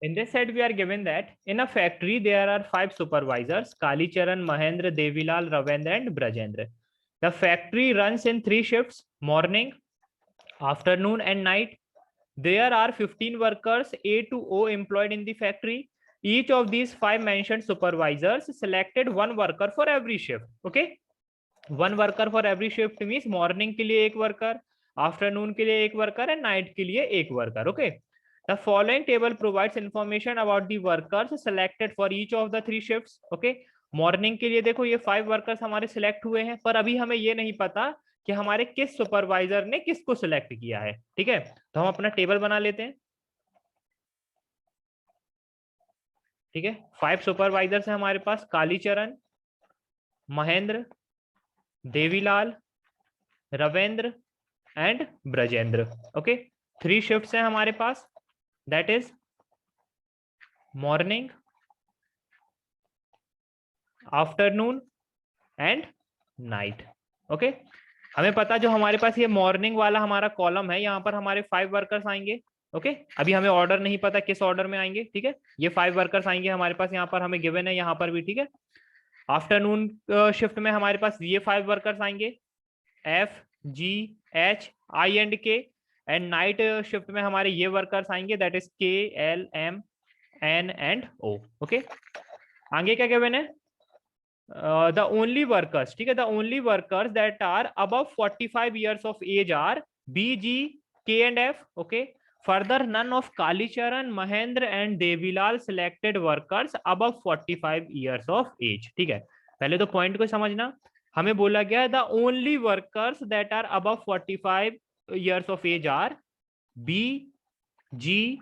In this set, we are given that in a factory there are 5 supervisors: Kali Charan, Mahendra, Devilal, Ravendra, and Brajendra. The factory runs in 3 shifts: morning, afternoon, and night. There are 15 workers A to O employed in the factory. Each of these 5 mentioned supervisors selected one worker for every shift. Okay, one worker for every shift means morning के लिए एक worker, afternoon के लिए एक worker, and night के लिए एक worker. Okay, the following table provides information about the workers selected for each of the 3 shifts. Okay, morning के लिए देखो ये 5 वर्कर्स हमारे सिलेक्ट हुए हैं, पर अभी हमें ये नहीं पता कि हमारे किस सुपरवाइजर ने किसको सिलेक्ट किया है। ठीक है, तो हम अपना टेबल बना लेते हैं। ठीक है, 5 सुपरवाइजर्स हैं हमारे पास: Kalicharan, Mahendra, Devilal, Ravendra and Brajendra. Okay, 3 shifts हैं हमारे पास, that is morning, afternoon and night. Okay, हमें पता जो हमारे पास ये मॉर्निंग वाला हमारा कॉलम है, यहाँ पर हमारे 5 वर्कर्स आएंगे। ओके, अभी हमें ऑर्डर नहीं पता किस ऑर्डर में आएंगे। ठीक है, ये 5 वर्कर्स आएंगे हमारे पास, यहाँ पर हमें गिवन है, यहाँ पर भी। ठीक है, आफ्टरनून शिफ्ट में हमारे पास ये 5 वर्कर्स आएंगे: F, G, H, I and K. And night shift में हमारे ये वर्कर्स आएंगे, that is K, L, M, N and O. Okay, आगे क्या गिवन है? the only workers, ठीक है, the only workers that are above 45 years of age are B, G, K and F. Okay, further none of Kalicharan, Mahendra and Devilal selected workers above 45 years of age. ठीक है, पहले तो point को समझना, हमें बोला गया the only workers that are above 45 years of age are B, G,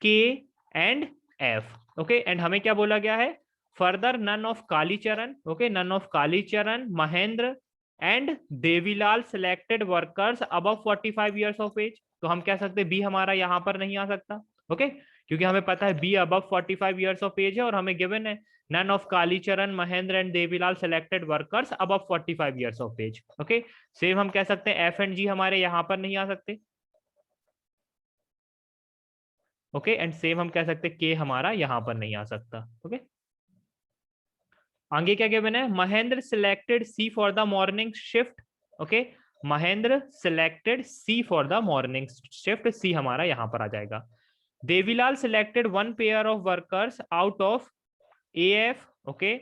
K and F. Okay, and हमें क्या बोला गया है? Further none of Kalicharan, okay, none of Kalicharan, Mahendra and Devilal selected workers above 45 years of age. तो हम कह सकते हैं बी हमारा यहाँ पर नहीं आ सकता। ओके, क्योंकि हमें पता है B above 45 years of age है, और हमें गिवन है none of Kalicharan, Mahendra and Devilal selected workers above 45 years of age. Okay, same हम कह सकते हैं एफ एंड जी हमारे यहाँ पर नहीं आ सकते। ओके, एंड सेम हम कह सकते हैं के हमारा यहाँ पर नहीं आ सकता। ओके, आगे क्या गिवन है? Mahendra selected C for the morning shift. Okay, Mahendra selected C for the morning shift, C हमारा यहां पर आ जाएगा। Devilal selected 1 pair of workers out of AF, okay,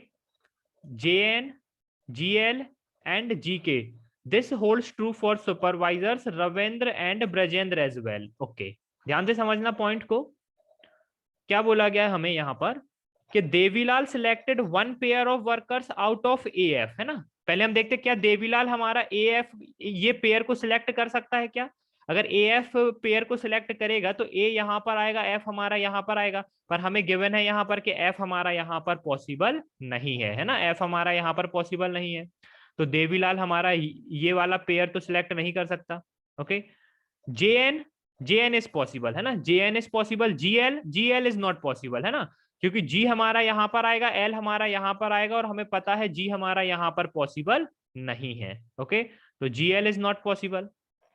JN, GL and GK. This holds true for supervisors Ravindra and Brajendra as well. Okay, ध्यान से समझना point को, क्या बोला गया है हमें यहाँ पर कि Devilal selected 1 pair of workers out of AF, है ना। पहले हम देखते क्या देवीलाल हमारा एएफ ये पेयर को सिलेक्ट कर सकता है क्या? अगर एएफ पेयर को सिलेक्ट करेगा तो ए यहाँ पर आएगा, एफ हमारा यहाँ पर आएगा, पर हमें गिवन है यहाँ पर कि एफ हमारा यहाँ पर पॉसिबल नहीं है ना, एफ हमारा यहाँ पर पॉसिबल नहीं है, तो देवीलाल हमारा ये वाला पेयर तो सिलेक्ट नहीं कर सकता। Okay, JN, JN is possible है ना, JN is possible, GL, GL is not possible है ना, क्योंकि जी हमारा यहाँ पर आएगा, एल हमारा यहाँ पर आएगा, और हमें पता है जी हमारा यहाँ पर पॉसिबल नहीं है। ओके, तो GL is not possible.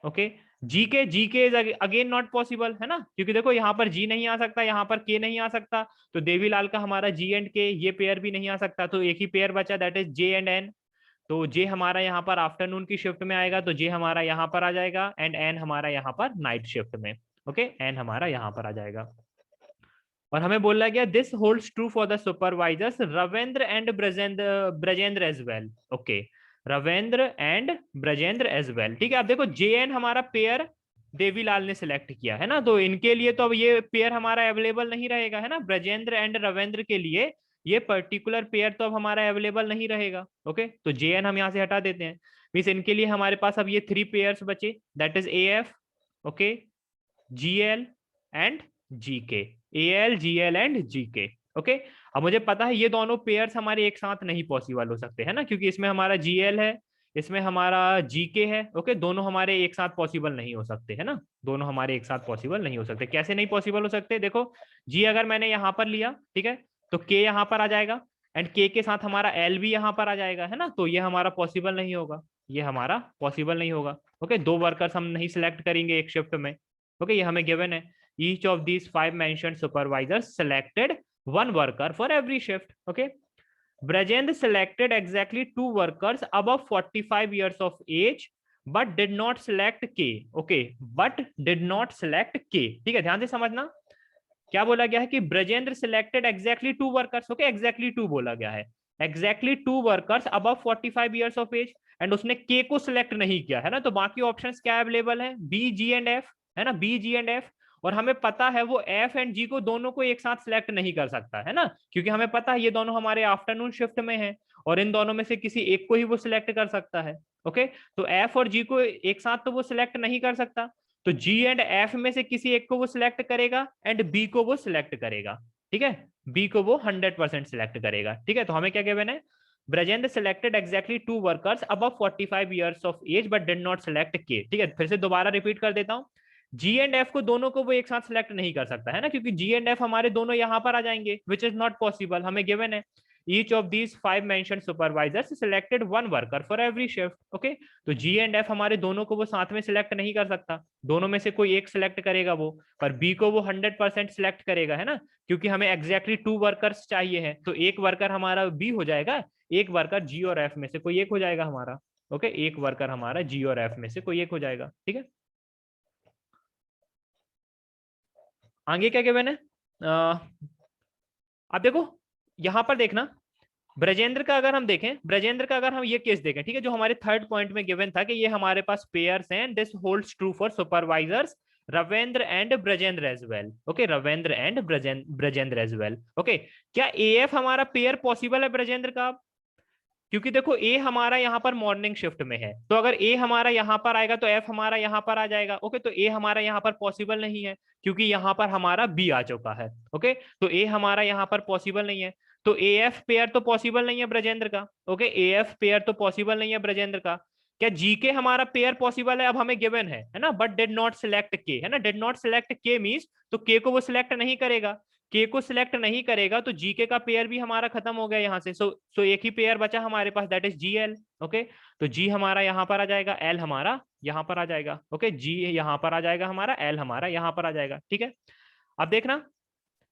Okay, GK, GK is again not possible है ना, क्योंकि देखो यहाँ पर जी नहीं आ सकता, यहाँ पर के नहीं आ सकता, तो देवीलाल का हमारा जी एंड के ये पेयर भी नहीं आ सकता, तो एक ही पेयर बचा, that is J and N. तो जे हमारा यहाँ पर आफ्टरनून की शिफ्ट में आएगा, तो जे हमारा यहाँ पर आ जाएगा, एंड एन हमारा यहाँ पर नाइट शिफ्ट में। ओके, एन हमारा यहाँ पर आ जाएगा। और हमें बोला गया this holds true for the supervisors Ravindra and Brajendra as well. Okay, Ravindra and Brajendra as well. ठीक है, अब देखो जे एन हमारा पेयर देवीलाल ने सिलेक्ट किया है ना, तो इनके लिए तो अब ये पेयर हमारा अवेलेबल नहीं रहेगा है ना, ब्रजेंद्र एंड रविंद्र के लिए ये पर्टिकुलर पेयर तो अब हमारा अवेलेबल नहीं रहेगा। ओके, तो जे एन हम यहाँ से हटा देते हैं, मीन्स इनके लिए हमारे पास अब ये 3 पेयर्स बचे, that is A F, okay, G L and G K, L, G L and G K. Okay, अब मुझे पता है ये दोनों पेयर्स हमारे एक साथ नहीं पॉसिबल हो सकते है ना, क्योंकि इसमें हमारा जी एल है, इसमें हमारा जी के है। ओके, दोनों हमारे एक साथ पॉसिबल नहीं हो सकते है ना, दोनों हमारे एक साथ पॉसिबल नहीं हो सकते। कैसे नहीं पॉसिबल हो सकते? देखो, जी अगर मैंने यहाँ पर लिया, ठीक है, तो के यहाँ पर आ जाएगा, एंड के साथ हमारा एल भी यहाँ पर आ जाएगा है ना, तो ये हमारा पॉसिबल नहीं होगा, ये हमारा पॉसिबल नहीं होगा। ओके, 2 वर्कर्स हम नहीं सिलेक्ट करेंगे एक शिफ्ट में। ओके, ये हमें गिवन है each of these 5 mentioned supervisors selected 1 worker for every shift. Okay, Brajendra selected exactly 2 workers above 45 years of age but did not select K. Okay, but did not select K. ठीक है, ध्यान से समझना. क्या बोला गया है कि Brajendra selected exactly 2 workers. Okay, exactly 2 बोला गया है, exactly 2 workers above 45 years of age, and उसने के को सिलेक्ट नहीं किया है ना. तो बाकी ऑप्शंस क्या अवेलेबल है, बी, जी एंड एफ, है ना, बी, जी एंड एफ. और हमें पता है वो एफ एंड जी को दोनों को एक साथ सिलेक्ट नहीं कर सकता है ना, क्योंकि हमें पता है ये दोनों हमारे आफ्टरनून शिफ्ट में है और इन दोनों में से किसी एक को ही वो सिलेक्ट कर सकता है. ओके, तो एफ और जी को एक साथ तो वो सिलेक्ट नहीं कर सकता, तो जी एंड एफ में से किसी एक को वो सिलेक्ट करेगा एंड बी को वो सिलेक्ट करेगा. ठीक है, बी को वो 100% सिलेक्ट करेगा. ठीक है, तो हमें क्या गिवन है, Brajendra selected exactly 2 workers above 45 years of age but did not select K. ठीक है, फिर से दोबारा रिपीट कर देता हूं, जी एंड एफ को दोनों को वो एक साथ सिलेक्ट नहीं कर सकता है ना, क्योंकि जी एंड एफ हमारे दोनों यहां पर आ जाएंगे, विच इज नॉट पॉसिबल. हमें गिवन है each of these 5 mentioned supervisors selected 1 worker for every shift. okay, तो जी एंड एफ हमारे दोनों को वो साथ में सिलेक्ट नहीं कर सकता, दोनों में से कोई एक सिलेक्ट करेगा वो, पर बी को वो 100% सिलेक्ट करेगा, है ना, क्योंकि हमें एग्जैक्टली 2 वर्कर्स चाहिए है, तो एक वर्कर हमारा बी हो जाएगा, एक वर्कर जी और एफ में से कोई एक हो जाएगा हमारा. ओके, एक वर्कर हमारा जी और एफ में से कोई एक हो जाएगा. ठीक है, आगे क्या गिवन है, अब देखो यहां पर देखना, ब्रजेंद्र का अगर हम देखें, ब्रजेंद्र का अगर हम ये केस देखें, ठीक है, जो हमारे थर्ड पॉइंट में गिवन था कि ये हमारे पास पेयर्स हैं, this holds true for supervisors Ravindra and Brajendra as well. Okay, Ravindra and Brajendra as well. Okay, क्या एएफ हमारा पेयर पॉसिबल है ब्रजेंद्र का, क्योंकि देखो ए हमारा यहाँ पर मॉर्निंग शिफ्ट में है, तो अगर ए हमारा यहाँ पर आएगा तो एफ हमारा यहाँ पर आ जाएगा. ओके, तो ए हमारा यहाँ पर पॉसिबल नहीं है क्योंकि यहाँ पर हमारा बी आ चुका है. ओके, तो ए हमारा यहाँ पर पॉसिबल नहीं है, तो ए एफ पेयर तो पॉसिबल नहीं है ब्रजेंद्र का. ओके, ए एफ पेयर तो पॉसिबल नहीं है ब्रजेंद्र का. क्या जी के हमारा पेयर पॉसिबल है, अब हमें गिवन है ना, बट डिड नॉट सिलेक्ट के, है ना, डिड नॉट सिलेक्ट के मींस तो के को वो सिलेक्ट नहीं करेगा, के को सिलेक्ट नहीं करेगा तो जीके का पेयर भी हमारा खत्म हो गया यहाँ से. सो एक ही पेयर बचा हमारे पास, that is G L. Okay, तो जी हमारा यहाँ पर आ जाएगा, एल हमारा यहाँ पर आ जाएगा. ओके, जी यहाँ पर आ जाएगा हमारा, एल हमारा यहाँ पर आ जाएगा. ठीक है, अब देखना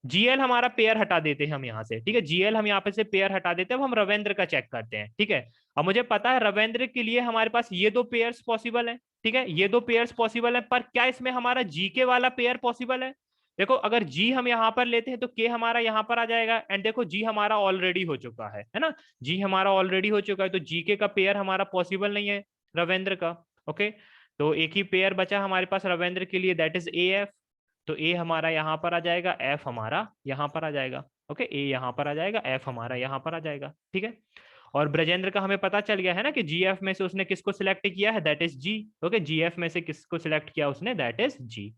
जीएल हमारा पेयर हटा देते हैं हम यहाँ से. ठीक है, जीएल हम यहाँ पे से पेयर हटा देते हैं, अब हम रविंद्र का चेक करते हैं. ठीक है, अब मुझे पता है रविंद्र के लिए हमारे पास ये 2 पेयर्स पॉसिबल है. ठीक है, ये 2 पेयर्स पॉसिबल है, पर क्या इसमें हमारा जीके वाला पेयर पॉसिबल है. देखो अगर जी हम यहाँ पर लेते हैं तो के हमारा यहाँ पर आ जाएगा, एंड देखो जी हमारा ऑलरेडी हो चुका है ना, जी हमारा ऑलरेडी हो चुका है, तो जीके का पेयर हमारा पॉसिबल नहीं है रविंद्र का. ओके, तो एक ही पेयर बचा हमारे पास रविंद्र के लिए, दैट इज ए एफ. तो ए हमारा यहाँ पर आ जाएगा, एफ हमारा यहाँ पर आ जाएगा. ओके, ए यहाँ पर आ जाएगा, एफ हमारा यहाँ पर आ जाएगा. ठीक है, और ब्रजेंद्र का हमें पता चल गया है ना कि जीएफ में से उसने किसको सिलेक्ट किया है, that is G. Okay, GF में से किसको सिलेक्ट किया उसने, that is G.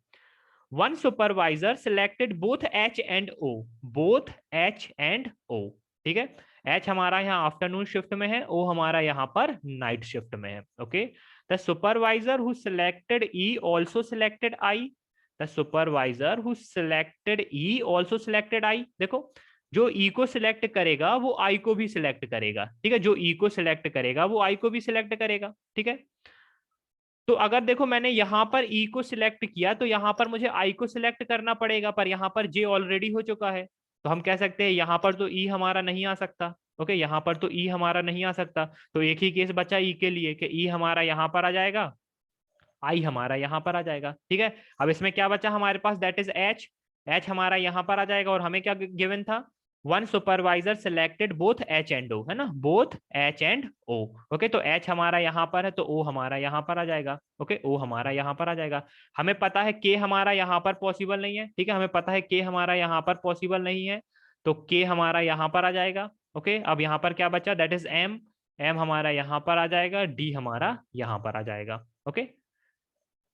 One supervisor selected both H and O, both H and O. ठीक है, एच हमारा यहाँ आफ्टरनून शिफ्ट में है, ओ हमारा यहाँ पर नाइट शिफ्ट में है. Okay, the supervisor who selected E also selected I, the supervisor who selected E also selected I. देखो जो ई को सिलेक्ट करेगा वो आई को भी सिलेक्ट करेगा. ठीक है, जो ई को सिलेक्ट करेगा वो आई को भी सिलेक्ट करेगा. ठीक है, तो अगर देखो मैंने यहाँ पर ई को सिलेक्ट किया तो यहाँ पर मुझे आई को सिलेक्ट करना पड़ेगा, पर यहाँ पर जे ऑलरेडी हो चुका है, तो हम कह सकते हैं यहाँ पर तो ई हमारा नहीं आ सकता. ओके, यहाँ पर तो ई हमारा नहीं आ सकता, तो एक ही केस बचा ई के लिए कि ई हमारा यहाँ पर आ जाएगा, आई हमारा यहाँ पर आ जाएगा. ठीक है, अब इसमें क्या बचा हमारे पास, दैट इज एच. एच हमारा यहाँ पर आ जाएगा, और हमें क्या गिवन था, one supervisor selected both H and O, है ना, both H and O. Okay, तो एच हमारा यहाँ पर है तो ओ हमारा यहाँ पर आ जाएगा. ओके, ओ हमारा यहाँ पर आ जाएगा. हमें पता है के हमारा यहाँ पर पॉसिबल नहीं है. ठीक है, हमें पता है के हमारा यहाँ पर पॉसिबल नहीं है, तो के हमारा यहाँ पर आ जाएगा. ओके, अब यहाँ पर क्या बचा, दैट इज एम. एम हमारा यहाँ पर आ जाएगा, डी हमारा यहाँ पर आ जाएगा. ओके,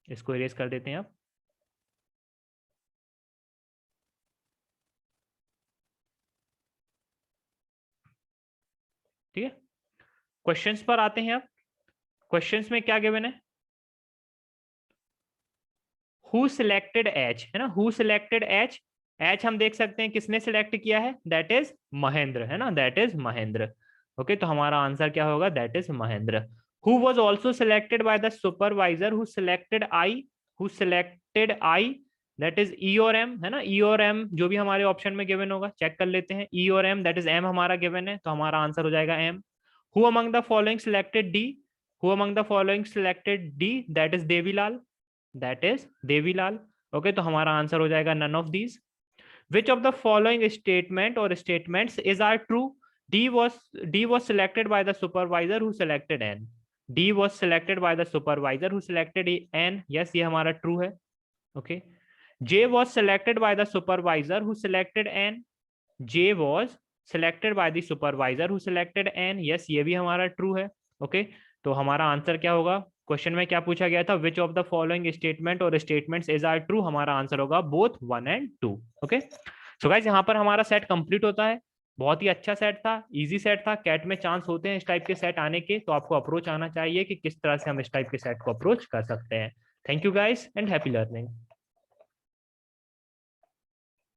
इसको इरेज कर देते हैं आप. ठीक है, क्वेश्चंस पर आते हैं आप. क्वेश्चंस में क्या गिवन है, हु सिलेक्टेड एच, है ना, हु सिलेक्टेड एच. एच हम देख सकते हैं किसने सिलेक्ट किया है, दैट इज महेंद्र, है ना, दैट इज महेंद्र. ओके, तो हमारा आंसर क्या होगा, that is Mahendra. Who was also selected by the supervisor who selected I, who selected I, that is E और एम, है ना, ई और एम जो भी हमारे ऑप्शन में गिवन होगा चेक कर लेते हैं, ई और एम, दैट इज एम हमारा गिवन है तो हमारा आंसर हो जाएगा M. Who among the following selected D, who among the following selected D, that is Devilal, that is Devilal. Okay, तो हमारा आंसर हो जाएगा none of these. Which of the following statement or statements is are true? D was selected by the supervisor who selected N. D was selected by the supervisor who selected N. Yes, ये हमारा true है. Okay. J was selected by the supervisor who selected N. J was selected by the supervisor who selected N. Yes, ये भी हमारा true है. Okay. तो हमारा answer क्या होगा? क्वेश्चन में क्या पूछा गया था? Which of the following statement और स्टेटमेंट्स इज आर ट्रू? हमारा आंसर होगा both 1 and 2। Okay, so guys यहाँ पर हमारा सेट कंप्लीट होता है। बहुत ही अच्छा सेट था, इजी सेट था। कैट में चांस होते हैं इस टाइप के सेट आने के, तो आपको अप्रोच आना चाहिए कि किस तरह से हम इस टाइप के सेट को अप्रोच कर सकते हैं। Thank you guys and happy learning.